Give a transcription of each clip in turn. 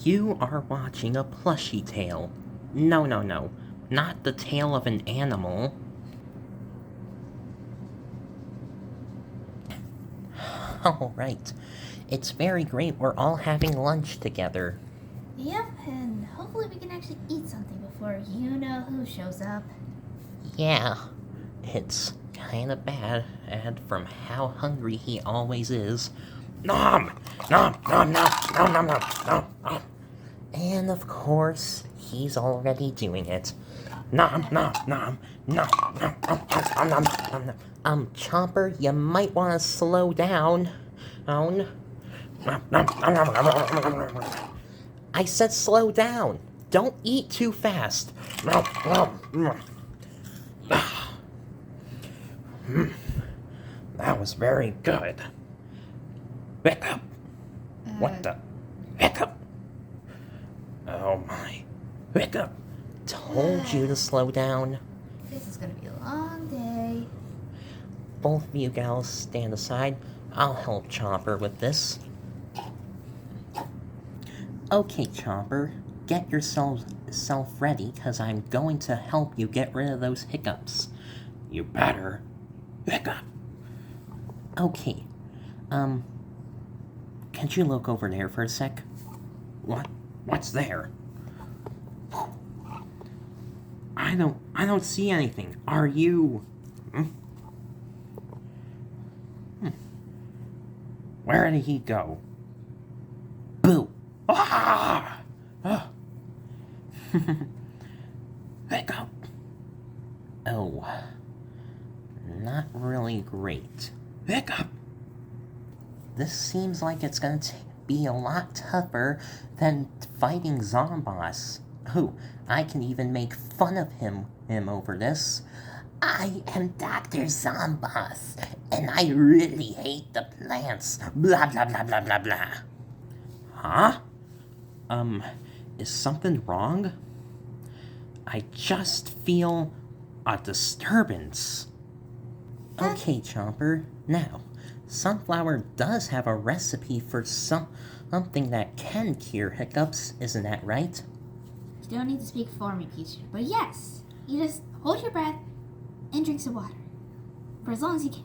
You are watching a Plushie tale. No, no, no. Not the tale of an animal. Alright. It's very great we're all having lunch together. Yep, and hopefully we can actually eat something before you-know-who shows up. Yeah. It's kinda bad, and from how hungry he always is. Nom! Nom, nom, nom, nom, nom, nom, nom, nom. And of course, he's already doing it. Nom, nom, nom, nom, nom, nom, nom, nom, nom, nom. Chomper, you might want to slow down. Nom, nom, nom, nom, nom, nom, nom, nom. I said slow down. Don't eat too fast. Nom, nom, nom. That was very good. Hiccup. What the? Hiccup. Oh my. Hiccup. Told you to slow down. This is gonna be a long day. Both of you gals stand aside. I'll help Chomper with this. Okay, Chomper. Get yourself ready, because I'm going to help you get rid of those hiccups. You better. Hiccup. Okay. Can't you look over there for a sec? What's there? I don't see anything. Are you? Where did he go? Boo! Ah! Ah! Hiccup! Oh. Not really great. Hiccup! This seems like it's gonna be a lot tougher than fighting Zomboss. Oh, I can even make fun of him over this. I am Dr. Zomboss, and I really hate the plants. Blah, blah, blah, blah, blah, blah. Huh? Is something wrong? I just feel a disturbance. Okay, Chomper. Now, Sunflower does have a recipe for something that can cure hiccups, isn't that right? You don't need to speak for me, peashooter, but yes, you just hold your breath and drink some water. For as long as you can.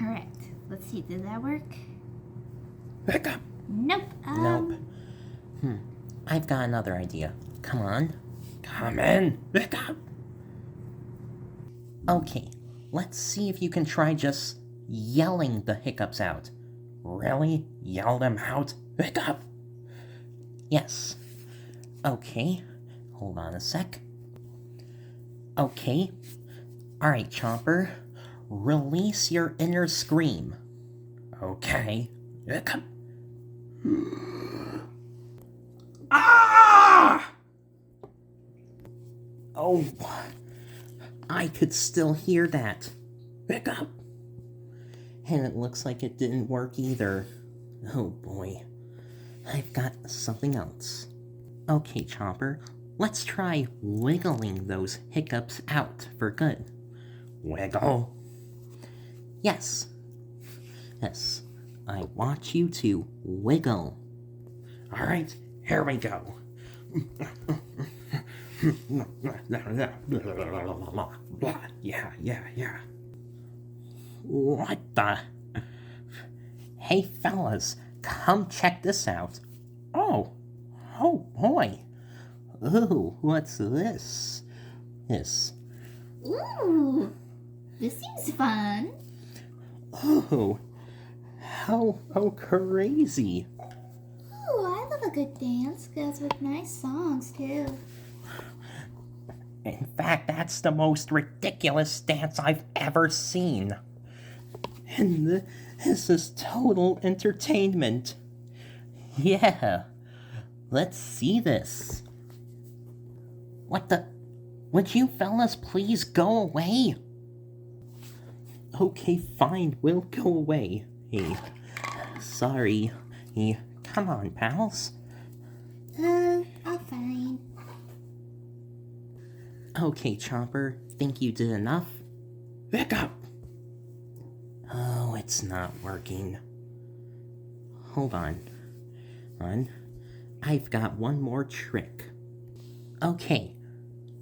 Alright, let's see, did that work? Hiccup! Nope. Nope. I've got another idea. Come on. Come in. Hiccup! Okay, let's see if you can try just yelling the hiccups out. Really? Yell them out? Hiccup! Yes. Okay. Hold on a sec. Okay. Alright, Chomper. Release your inner scream. Okay. Hiccup. Ah! Oh, I could still hear that. Hiccup. And it looks like it didn't work either. Oh boy. I've got something else. Okay, Chomper, let's try wiggling those hiccups out for good. Wiggle? Yes. Yes. I want you to wiggle. Alright, here we go. Yeah. What the? Hey fellas, come check this out. Oh boy. Ooh, what's this? Ooh, this seems fun. Oh, how crazy. Ooh, I love a good dance, goes with nice songs too. In fact, that's the most ridiculous dance I've ever seen. And this is total entertainment. Yeah, let's see this. What the? Would you fellas please go away? Okay, fine, we'll go away. Hey, sorry. Hey, come on, pals. I'm fine. Okay, Chomper, think you did enough? Hiccup! Oh, it's not working. Hold on. I've got one more trick. Okay,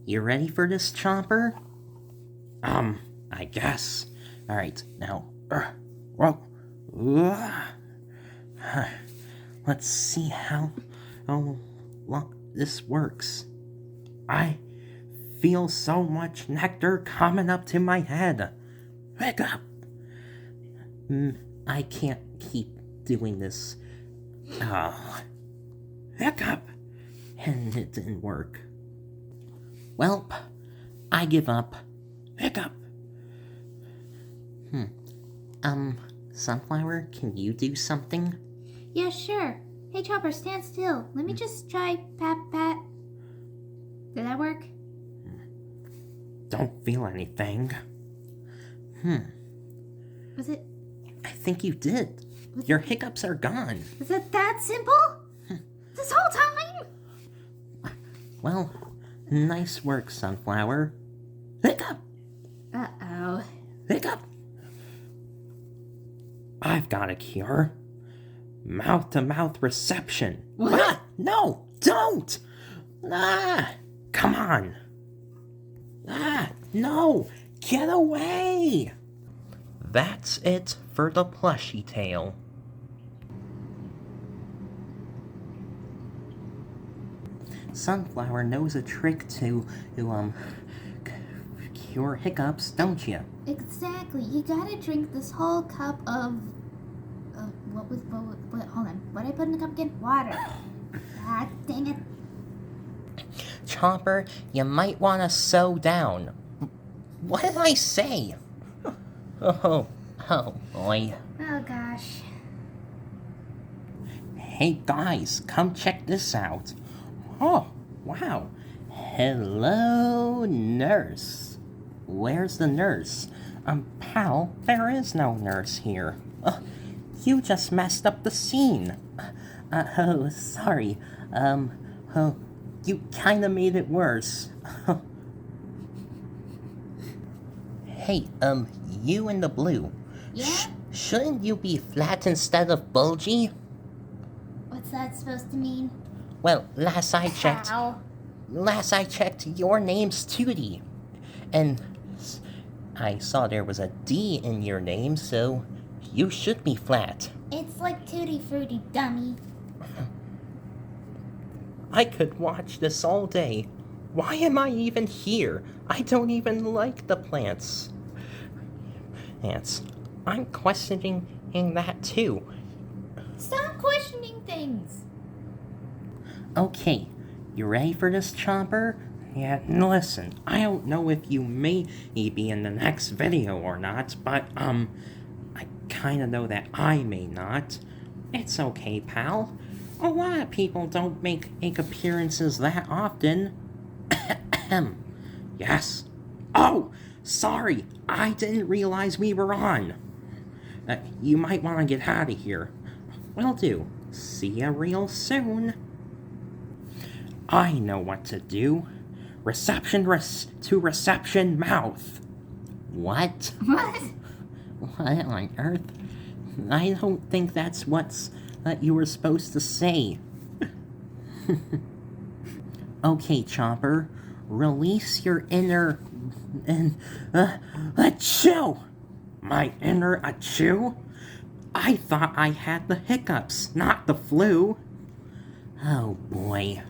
you ready for this, Chomper? I guess. Alright, now, let's see how long this works. I feel so much nectar coming up to my head. Hiccup! I can't keep doing this. Hiccup! And it didn't work. Welp, I give up. Hiccup! Sunflower, can you do something? Yeah, sure. Hey, Chomper, stand still. Let me just try pat. Did that work? Don't feel anything. Was it... I think you did. Your hiccups are gone. Was it that simple? This whole time? Well, nice work, Sunflower. Hiccup! Uh-oh. Hiccup! I've got a cure. Mouth-to-mouth reception. What? Ah, no, don't! Come on. No, get away! That's it for the Plushie tale. Sunflower knows a trick to cure hiccups, don't you? Exactly. You gotta drink this whole cup of... hold on. What did I put in the cup again? Water. Ah, dang it. Chomper, you might want to sew down. What did I say? Oh boy. Oh, gosh. Hey guys, come check this out. Oh, wow. Hello, nurse. Where's the nurse? Pal, there is no nurse here. You just messed up the scene. Oh, sorry. You kinda made it worse. Hey, you in the blue. Yeah? Shouldn't you be flat instead of bulgy? What's that supposed to mean? Well, last I checked, Ow. your name's Tootie. And I saw there was a D in your name, so you should be flat. It's like Tutti Frutti, dummy. I could watch this all day. Why am I even here? I don't even like the plants. I'm questioning that too. Stop questioning things. Okay, you ready for this, Chomper? Yeah, listen, I don't know if you may be in the next video or not, but, I kinda know that I may not. It's okay, pal. A lot of people don't make appearances that often. Yes. Oh, sorry, I didn't realize we were on. You might want to get out of here. Will do. See ya real soon. I know what to do. Reception to reception mouth. What? What? What on earth? I don't think that's what you were supposed to say. Okay, Chomper. Release your inner... achoo! My inner achoo? I thought I had the hiccups, not the flu. Oh boy.